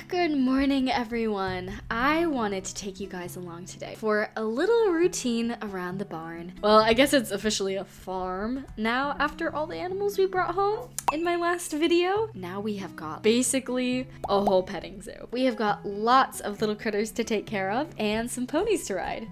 Good morning, everyone. I wanted to take you guys along today for a little routine around the barn. Well, I guess it's officially a farm now after all the animals we brought home in my last video. Now we have got basically a whole petting zoo. We have got lots of little critters to take care of and some ponies to ride.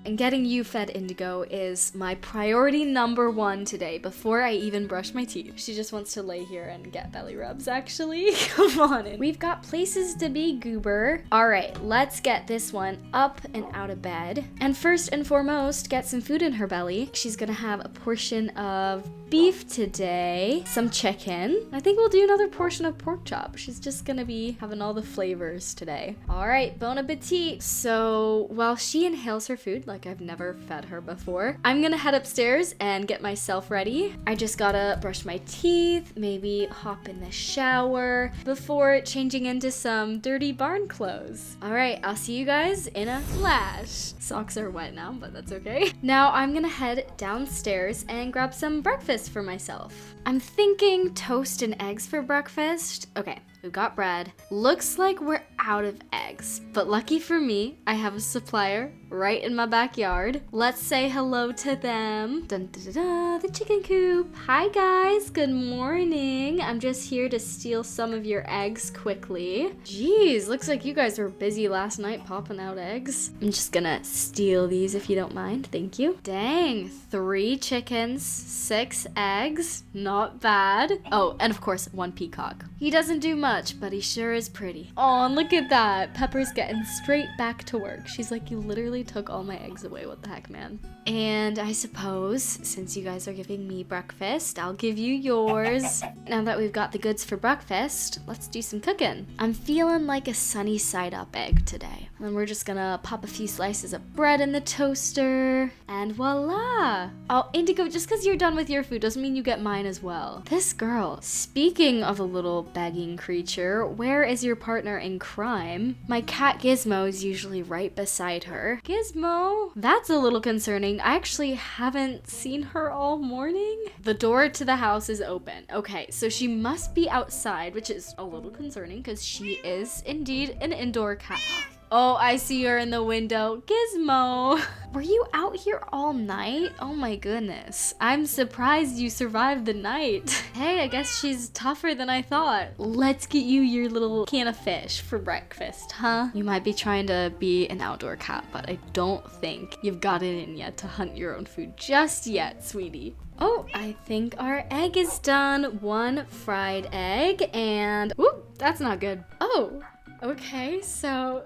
And getting you fed, Indigo, is my priority number one today before I even brush my teeth. She just wants to lay here and get belly rubs, actually. Come on in. We've got places to be, Goober. All right, let's get this one up and out of bed. And first and foremost, get some food in her belly. She's gonna have a portion of beef today, some chicken. I think we'll do another portion of pork chop. She's just gonna be having all the flavors today. All right, bon appetit. So while she inhales her food, like I've never fed her before, I'm gonna head upstairs and get myself ready. I just gotta brush my teeth, maybe hop in the shower before changing into some dirty barn clothes. All right, I'll see you guys in a flash. Socks are wet now, but that's okay. Now I'm gonna head downstairs and grab some breakfast for myself. I'm thinking toast and eggs for breakfast. Okay, we've got bread. Looks like we're out of eggs, but lucky for me, I have a supplier right in my backyard. Let's say hello to them. Dun, dun, dun, dun, the chicken coop. Hi guys, good morning. I'm just here to steal some of your eggs quickly. Jeez, looks like you guys were busy last night popping out eggs. I'm just gonna steal these if you don't mind, thank you. Dang, 3 chickens, 6 eggs, not bad. Oh, and of course, 1 peacock. He doesn't do much, but he sure is pretty. Oh, and look at that. Pepper's getting straight back to work. She's like, you literally took all my eggs away. What the heck, man? And I suppose, since you guys are giving me breakfast, I'll give you yours. Now that we've got the goods for breakfast, let's do some cooking. I'm feeling like a sunny side up egg today. And we're just gonna pop a few slices of bread in the toaster, and voila! Oh, Indigo, just because you're done with your food doesn't mean you get mine as well. This girl, speaking of a little begging creature, where is your partner in crime? My cat Gizmo is usually right beside her. Gizmo? That's a little concerning. I actually haven't seen her all morning. The door to the house is open. Okay, so she must be outside, which is a little concerning because she is indeed an indoor cat. Oh, I see her in the window. Gizmo! Were you out here all night? Oh my goodness. I'm surprised you survived the night. Hey, I guess she's tougher than I thought. Let's get you your little can of fish for breakfast, huh? You might be trying to be an outdoor cat, but I don't think you've got it in yet to hunt your own food just yet, sweetie. Oh, I think our egg is done. 1 fried egg and... Whoop, that's not good. Oh. Okay, so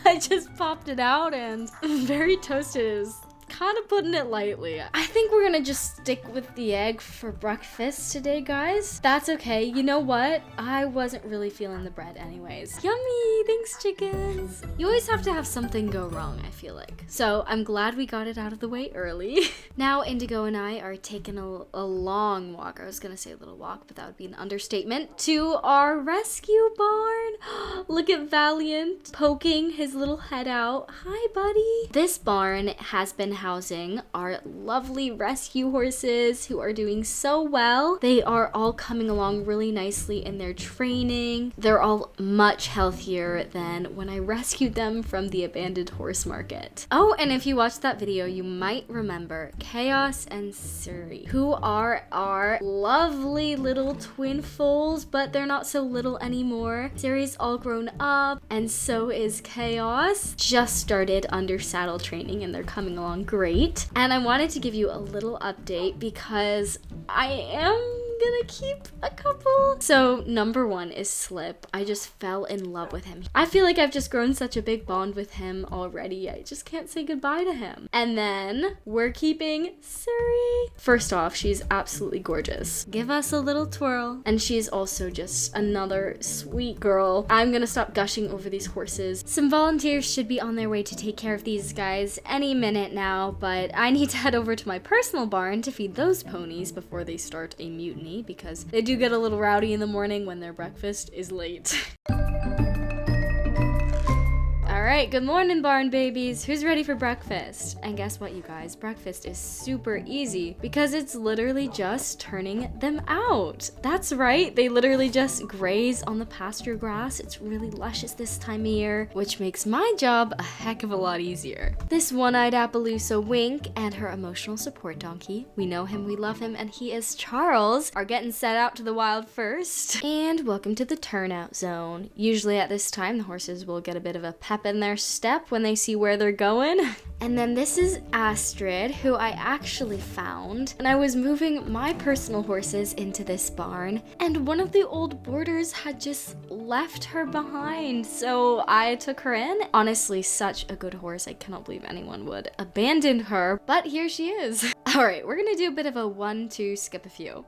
I just popped it out and very toasted is kind of putting it lightly. I think we're gonna just stick with the egg for breakfast today, guys. That's okay. You know what? I wasn't really feeling the bread anyways. Yummy! Thanks, chickens. You always have to have something go wrong, I feel like. So I'm glad we got it out of the way early. Now Indigo and I are taking a long walk. I was gonna say a little walk, but that would be an understatement. To our rescue barn. Look at Valiant poking his little head out. Hi, buddy. This barn has been housing our lovely rescue horses who are doing so well. They are all coming along really nicely in their training. They're all much healthier than when I rescued them from the abandoned horse market. Oh, and if you watched that video, you might remember Chaos and Suri, who are our lovely little twin foals, but they're not so little anymore. Suri's all grown up, and so is Chaos. Just started under saddle training, and they're coming along great. And I wanted to give you a little update because I am gonna keep a couple. So number 1 is Slip. I just fell in love with him. I feel like I've just grown such a big bond with him already. I just can't say goodbye to him. And then we're keeping Suri. First off, she's absolutely gorgeous. Give us a little twirl. And she's also just another sweet girl. I'm gonna stop gushing over these horses. Some volunteers should be on their way to take care of these guys any minute now, but I need to head over to my personal barn to feed those ponies before they start a mutiny, because they do get a little rowdy in the morning when their breakfast is late. All right, good morning, barn babies. Who's ready for breakfast? And guess what, you guys? Breakfast is super easy because it's literally just turning them out. That's right, they literally just graze on the pasture grass. It's really luscious this time of year, which makes my job a heck of a lot easier. This one-eyed Appaloosa Wink and her emotional support donkey, we know him, we love him, and he is Charles, are getting set out to the wild first. And welcome to the turnout zone. Usually at this time, the horses will get a bit of a pep in their step when they see where they're going. And then this is Astrid, who I actually found, and I was moving my personal horses into this barn, and one of the old boarders had just left her behind, so I took her in. Honestly, such a good horse. I cannot believe anyone would abandon her, but here she is. All right, we're gonna do a bit of a 1-2 skip a few.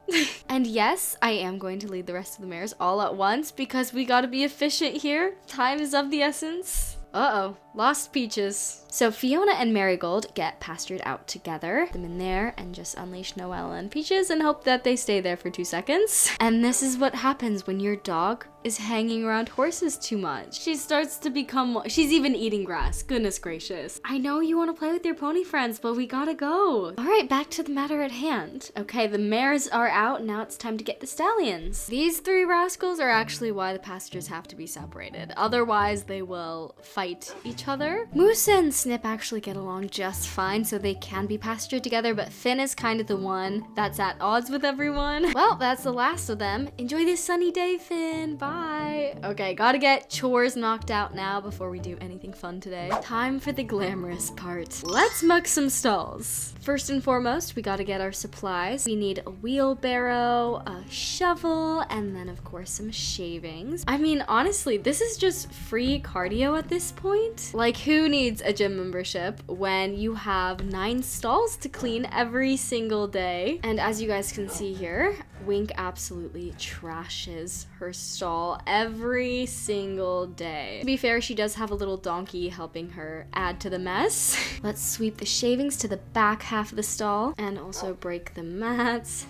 And yes, I am going to lead the rest of the mares all at once because we gotta be efficient here. Time is of the essence. Uh-oh, lost Peaches. So Fiona and Marigold get pastured out together, them in there, and just unleash Noella and Peaches and hope that they stay there for 2 seconds. And this is what happens when your dog is hanging around horses too much. She starts to become, she's even eating grass, goodness gracious. I know you want to play with your pony friends, but we gotta go. All right, back to the matter at hand. Okay, the mares are out, now it's time to get the stallions. These 3 rascals are actually why the pastures have to be separated. Otherwise, they will fight each other. Moose and Snip actually get along just fine, so they can be pastured together, but Finn is kind of the one that's at odds with everyone. Well, that's the last of them. Enjoy this sunny day, Finn. Bye. Okay, gotta get chores knocked out now before we do anything fun today. Time for the glamorous part. Let's muck some stalls. First and foremost, we gotta get our supplies. We need a wheelbarrow, a shovel, and then of course some shavings. I mean, honestly, this is just free cardio at this point. Like, who needs a gym membership when you have 9 stalls to clean every single day? And as you guys can see here, Wink absolutely trashes her stall every single day. To be fair, she does have a little donkey helping her add to the mess. Let's sweep the shavings to the back half of the stall and also break the mats.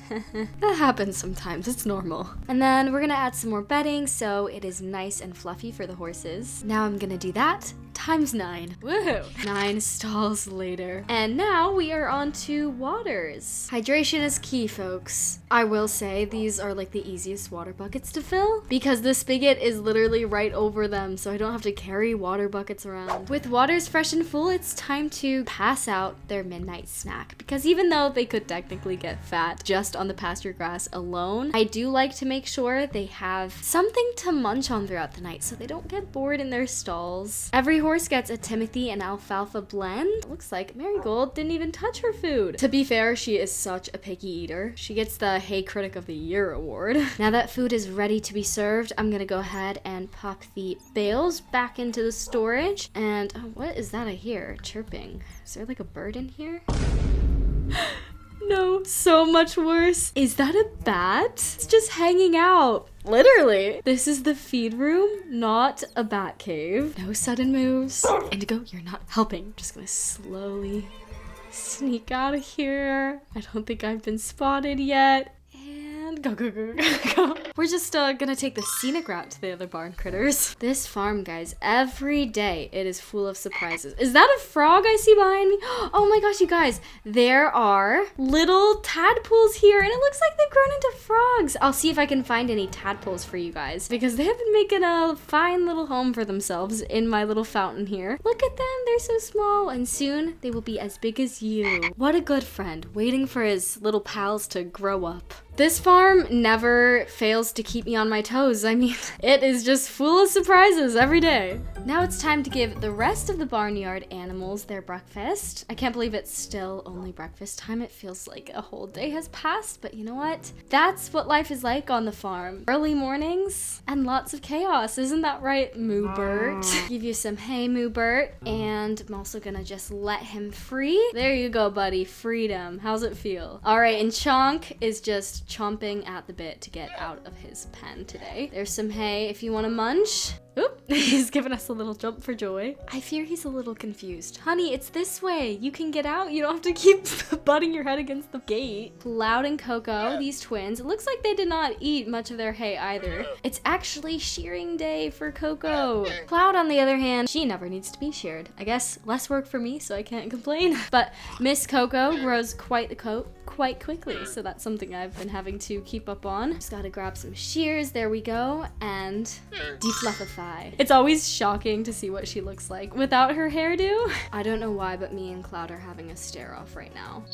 That happens sometimes, it's normal. And then we're gonna add some more bedding so it is nice and fluffy for the horses. Now I'm gonna do that times 9. Woohoo! 9 stalls later. And now we are on to waters. Hydration is key, folks. I will say these are like the easiest water buckets to fill because the spigot is literally right over them, so I don't have to carry water buckets around. With waters fresh and full, it's time to pass out their midnight snack because even though they could technically get fat just on the pasture grass alone, I do like to make sure they have something to munch on throughout the night so they don't get bored in their stalls. Every horse gets a Timothy and alfalfa blend. Looks like Marigold didn't even touch her food. To be fair, she is such a picky eater. She gets the Hay Critic of the Year award. Now that food is ready to be served, I'm gonna go ahead and pop the bales back into the storage. And oh, what is that I hear? Chirping. Is there like a bird in here? No, so much worse. Is that a bat? It's just hanging out. Literally. This is the feed room, not a bat cave. No sudden moves. Indigo, you're not helping. I'm just gonna slowly sneak out of here. I don't think I've been spotted yet. And go, go, go, go, go. We're just gonna take the scenic route to the other barn critters. This farm, guys, every day it is full of surprises. Is that a frog I see behind me? Oh my gosh, you guys, there are little tadpoles here and it looks like they've grown into frogs. I'll see if I can find any tadpoles for you guys because they have been making a fine little home for themselves in my little fountain here. Look at them, they're so small and soon they will be as big as you. What a good friend, waiting for his little pals to grow up. This farm never fails to keep me on my toes. I mean, it is just full of surprises every day. Now it's time to give the rest of the barnyard animals their breakfast. I can't believe it's still only breakfast time. It feels like a whole day has passed, but you know what? That's what life is like on the farm. Early mornings and lots of chaos. Isn't that right, Moobert? Give you some hay, Moobert, and I'm also gonna just let him free. There you go, buddy. Freedom. How's it feel? All right, and Chonk is just chomping at the bit to get out of his pen today. There's some hay if you want to munch. Oop. He's giving us a little jump for joy. I fear he's a little confused. Honey, it's this way. You can get out. You don't have to keep butting your head against the gate. Cloud and Coco, these twins, it looks like they did not eat much of their hay either. It's actually shearing day for Coco. Cloud, on the other hand, she never needs to be sheared. I guess less work for me, so I can't complain. But Miss Coco grows quite the coat quite quickly, so that's something I've been having to keep up on. Just gotta grab some shears, there we go, and defluffify. It's always shocking to see what she looks like without her hairdo. I don't know why, but me and Cloud are having a stare off right now.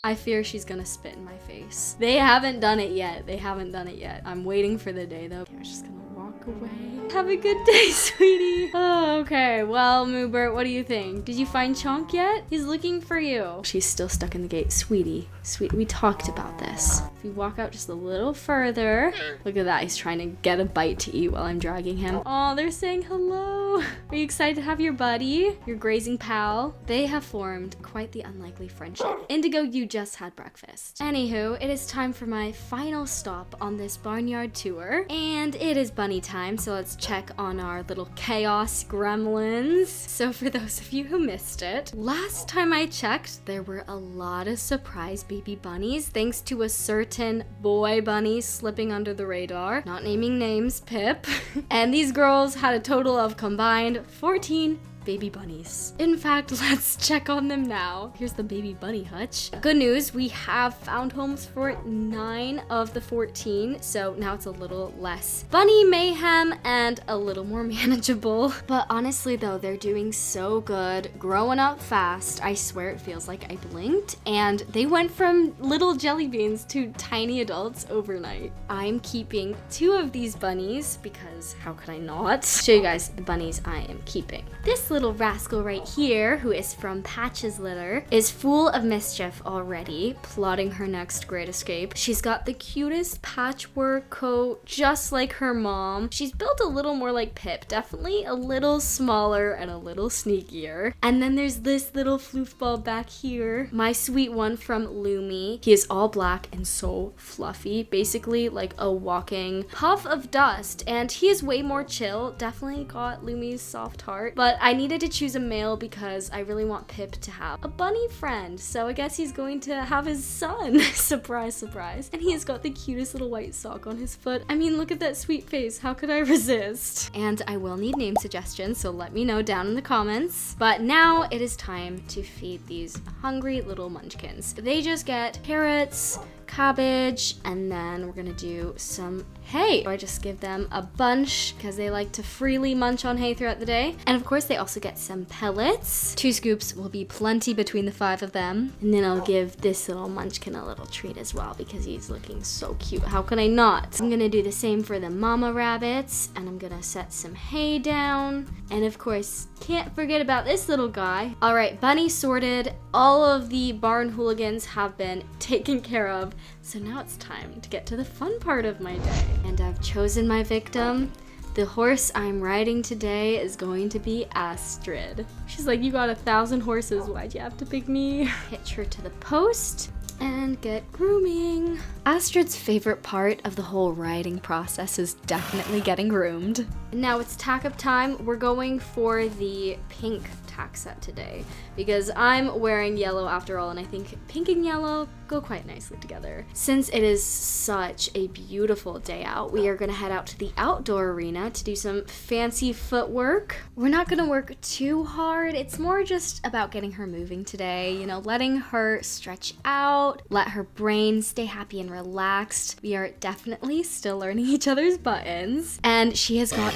I fear she's gonna spit in my face. They haven't done it yet. They haven't done it yet. I'm waiting for the day though. I'm just gonna walk away. Have a good day, sweetie. Oh, okay. Well, Moobert, what do you think? Did you find Chonk yet? He's looking for you. She's still stuck in the gate. Sweetie, we talked about this. If you walk out just a little further, look at that. He's trying to get a bite to eat while I'm dragging him. Oh, they're saying hello. Are you excited to have your buddy, your grazing pal? They have formed quite the unlikely friendship. Indigo, you just had breakfast. Anywho, it is time for my final stop on this barnyard tour, and it is bunny time, so let's check on our little chaos gremlins. So for those of you who missed it, last time I checked, there were a lot of surprise baby bunnies thanks to a certain boy bunny slipping under the radar, not naming names, Pip. And these girls had a total of combined 14 baby bunnies. In fact, let's check on them now. Here's the baby bunny hutch. Good news, we have found homes for 9 of the 14, so now it's a little less bunny mayhem and a little more manageable. But honestly though, they're doing so good, growing up fast. I swear it feels like I blinked, and they went from little jelly beans to tiny adults overnight. I'm keeping 2 of these bunnies because how could I not? Show you guys the bunnies I am keeping. This little rascal right here, who is from Patch's litter, is full of mischief already, plotting her next great escape. She's got the cutest patchwork coat, just like her mom. She's built a little more like Pip, definitely a little smaller and a little sneakier. And then there's this little floofball back here, my sweet one from Lumi. He is all black and so fluffy, basically like a walking puff of dust, and he is way more chill. Definitely got Lumi's soft heart, but I needed to choose a male because I really want Pip to have a bunny friend, so I guess he's going to have his son. Surprise, surprise. And he has got the cutest little white sock on his foot. I mean, look at that sweet face. How could I resist? And I will need name suggestions, so let me know down in the comments. But now it is time to feed these hungry little munchkins. They just get carrots, cabbage, and then we're gonna do some hay. I just give them a bunch because they like to freely munch on hay throughout the day. And of course they also get some pellets. 2 scoops will be plenty between the 5 of them. And then I'll give this little munchkin a little treat as well because he's looking so cute. How can I not? I'm gonna do the same for the mama rabbits, and I'm gonna set some hay down. And of course, can't forget about this little guy. All right, bunny sorted. All of the barn hooligans have been taken care of. So now it's time to get to the fun part of my day. And I've chosen my victim. The horse I'm riding today is going to be Astrid. She's like, you got 1,000 horses, why'd you have to pick me? Hitch her to the post and get grooming. Astrid's favorite part of the whole riding process is definitely getting groomed. Now it's tack up time. We're going for the pink tack set today because I'm wearing yellow after all, and I think pink and yellow go quite nicely together. Since it is such a beautiful day out, we are gonna head out to the outdoor arena to do some fancy footwork. We're not gonna work too hard. It's more just about getting her moving today, you know, letting her stretch out, let her brain stay happy and relaxed. We are definitely still learning each other's buttons, and she has got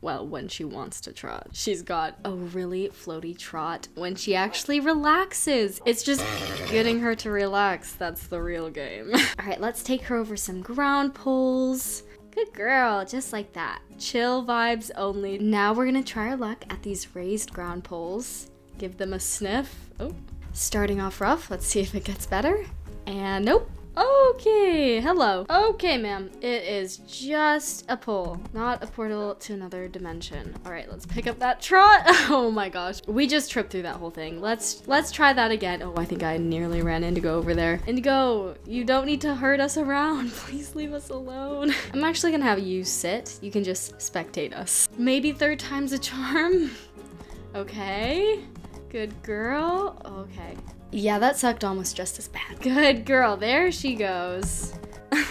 well, when she wants to trot. She's got a really floaty trot when she actually relaxes. It's just getting her to relax. That's the real game. All right, let's take her over some ground poles. Good girl, just like that. Chill vibes only. Now we're gonna try our luck at these raised ground poles. Give them a sniff. Oh, starting off rough. Let's see if it gets better. And nope. Okay, hello. Okay, ma'am. It is just a pole, not a portal to another dimension. All right, let's pick up that trot. Oh my gosh. We just tripped through that whole thing. Let's try that again. Oh, I think I nearly ran Indigo over there. Indigo, you don't need to hurt us around. Please leave us alone. I'm actually gonna have you sit. You can just spectate us. Maybe third time's a charm. Okay. Good girl. Okay. Yeah, that sucked almost just as bad. Good girl. There she goes.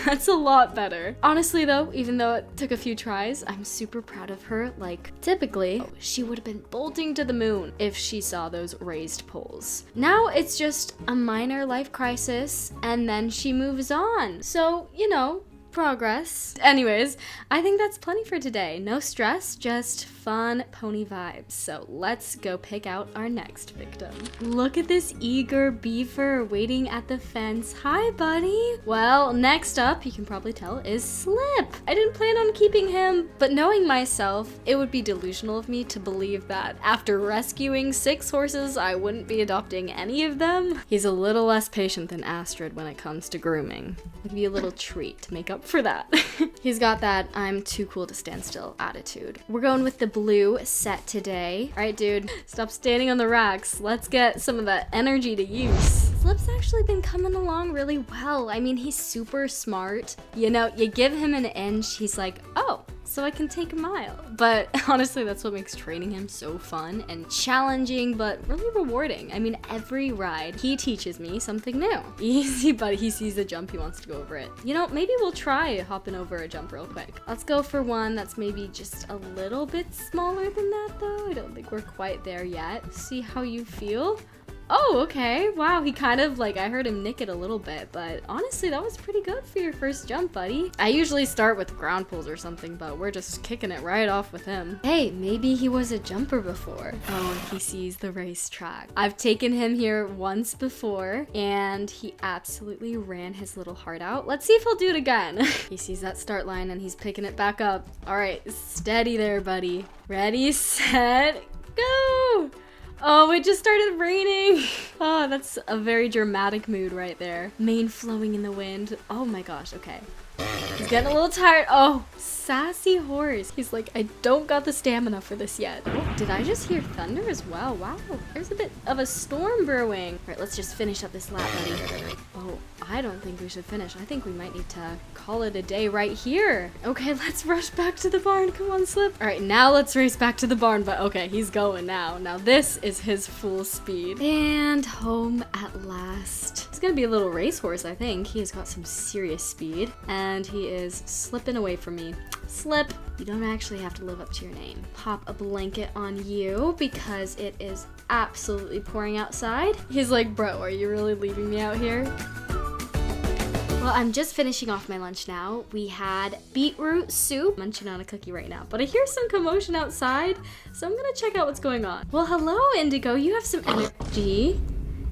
That's a lot better. Honestly though, even though it took a few tries, I'm super proud of her. Like, typically, she would have been bolting to the moon if she saw those raised poles. Now it's just a minor life crisis and then she moves on. So, you know, progress. Anyways, I think that's plenty for today. No stress, just fun pony vibes. So let's go pick out our next victim. Look at this eager beaver waiting at the fence. Hi, buddy. Well, next up, you can probably tell, is Slip. I didn't plan on keeping him, but knowing myself, it would be delusional of me to believe that after rescuing 6 horses, I wouldn't be adopting any of them. He's a little less patient than Astrid when it comes to grooming. It'd be a little treat to make up for that. He's got that I'm too cool to stand still attitude. We're going with the blue set today. All right, dude, stop standing on the racks. Let's get some of that energy to use. Slip's actually been coming along really well. I mean, he's super smart. You know, you give him an inch, he's like, oh, so I can take a mile. But honestly, that's what makes training him so fun and challenging, but really rewarding. I mean, every ride, he teaches me something new. Easy, buddy. He sees a jump, he wants to go over it. You know, maybe we'll try hopping over a jump real quick. Let's go for one that's maybe just a little bit smaller than that, though. I don't think we're quite there yet. See how you feel. Oh, okay. Wow, he kind of, like, I heard him nick it a little bit, but honestly, that was pretty good for your first jump, buddy. I usually start with ground pulls or something, but we're just kicking it right off with him. Hey, maybe he was a jumper before. Oh, he sees the racetrack. I've taken him here once before, and he absolutely ran his little heart out. Let's see if he'll do it again. He sees that start line, and he's picking it back up. All right, steady there, buddy. Ready, set, go! Oh, it just started raining. Oh, that's a very dramatic mood right there. Mane flowing in the wind. Oh my gosh, okay. He's getting a little tired. Oh, sassy horse. He's like, I don't got the stamina for this yet. Oh, did I just hear thunder as well? Wow, there's a bit of a storm brewing. All right, let's just finish up this lap, buddy. Oh, I don't think we should finish. I think we might need to call it a day right here. Okay, let's rush back to the barn. Come on, Slip. All right, now let's race back to the barn, but okay, he's going now. Now this is his full speed. And home at last. He's gonna be a little racehorse, I think. He has got some serious speed, and he is slipping away from me. Slip, you don't actually have to live up to your name. Pop a blanket on you because it is absolutely pouring outside. He's like, bro, are you really leaving me out here? Well, I'm just finishing off my lunch now. We had beetroot soup. Munching on a cookie right now, but I hear some commotion outside, so I'm gonna check out what's going on. Well, hello, Indigo. You have some energy.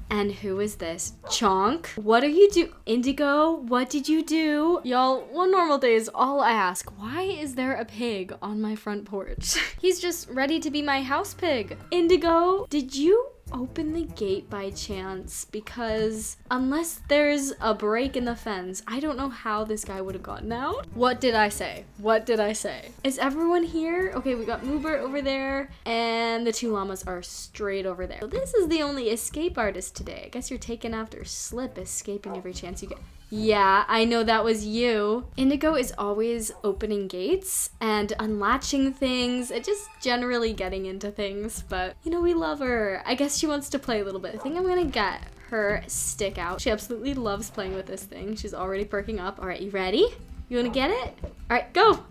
And who is this? Chonk? What are you do? Indigo, what did you do? Y'all, one normal day is all I ask. Why is there a pig on my front porch? He's just ready to be my house pig. Indigo, did you open the gate by chance? Because unless there's a break in the fence, I don't know how this guy would have gotten out. What did I say? What did I say? Is everyone here? Okay, we got Moobert over there, and the 2 llamas are straight over there. So this is the only escape artist today. I guess you're taking after Slip, escaping every chance you get. Yeah, I know that was you. Indigo is always opening gates and unlatching things and just generally getting into things, but you know, we love her. I guess she wants to play a little bit. I think I'm gonna get her stick out. She absolutely loves playing with this thing. She's already perking up. All right, you ready? You wanna get it? All right, go.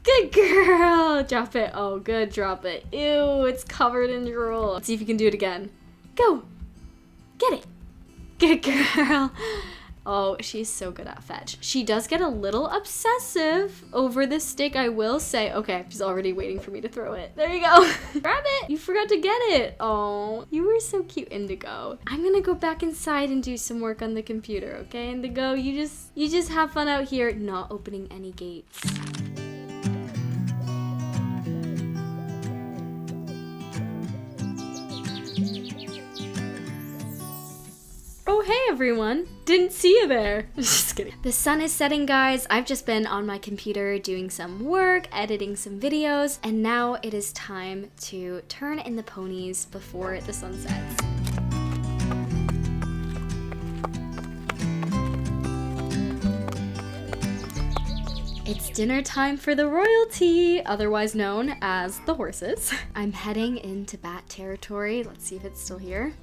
Good girl. Drop it. Oh, good, drop it. Ew, it's covered in drool. Let's see if you can do it again. Go. Get it. Good girl. Oh, she's so good at fetch. She does get a little obsessive over this stick, I will say. Okay, she's already waiting for me to throw it. There you go. Grab it. You forgot to get it. Oh, you were so cute, Indigo. I'm gonna go back inside and do some work on the computer, okay, Indigo? You just have fun out here not opening any gates. hey everyone. Didn't see you there. Just kidding. The sun is setting, guys. I've just been on my computer doing some work, editing some videos, and now it is time to turn in the ponies before the sun sets. It's dinner time for the royalty, otherwise known as the horses. I'm heading into bat territory. Let's see if it's still here.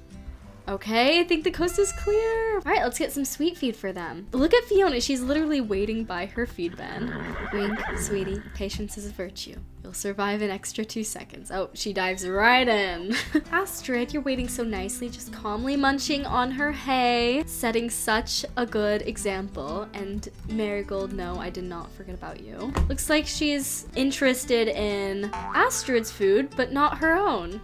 Okay, I think the coast is clear. All right, let's get some sweet feed for them. Look at Fiona, she's literally waiting by her feed bin. Wink, sweetie, patience is a virtue. You'll survive an extra 2 seconds. Oh, she dives right in. Astrid, you're waiting so nicely, just calmly munching on her hay, setting such a good example. And Marigold, no, I did not forget about you. Looks like she's interested in Astrid's food, but not her own.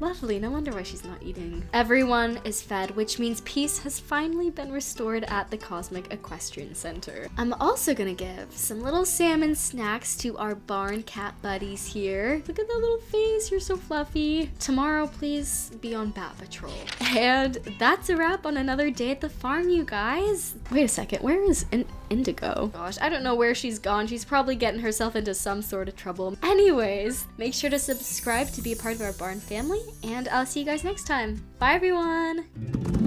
Lovely, no wonder why she's not eating. Everyone is fed, which means peace has finally been restored at the Cosmic Equestrian Center. I'm also gonna give some little salmon snacks to our barn cat buddies here. Look at that little face, you're so fluffy. Tomorrow, please be on bat patrol. And that's a wrap on another day at the farm, you guys. Wait a second, where is Indigo? Gosh, I don't know where she's gone. She's probably getting herself into some sort of trouble. Anyways, make sure to subscribe to be a part of our barn family, and I'll see you guys next time. Bye, everyone!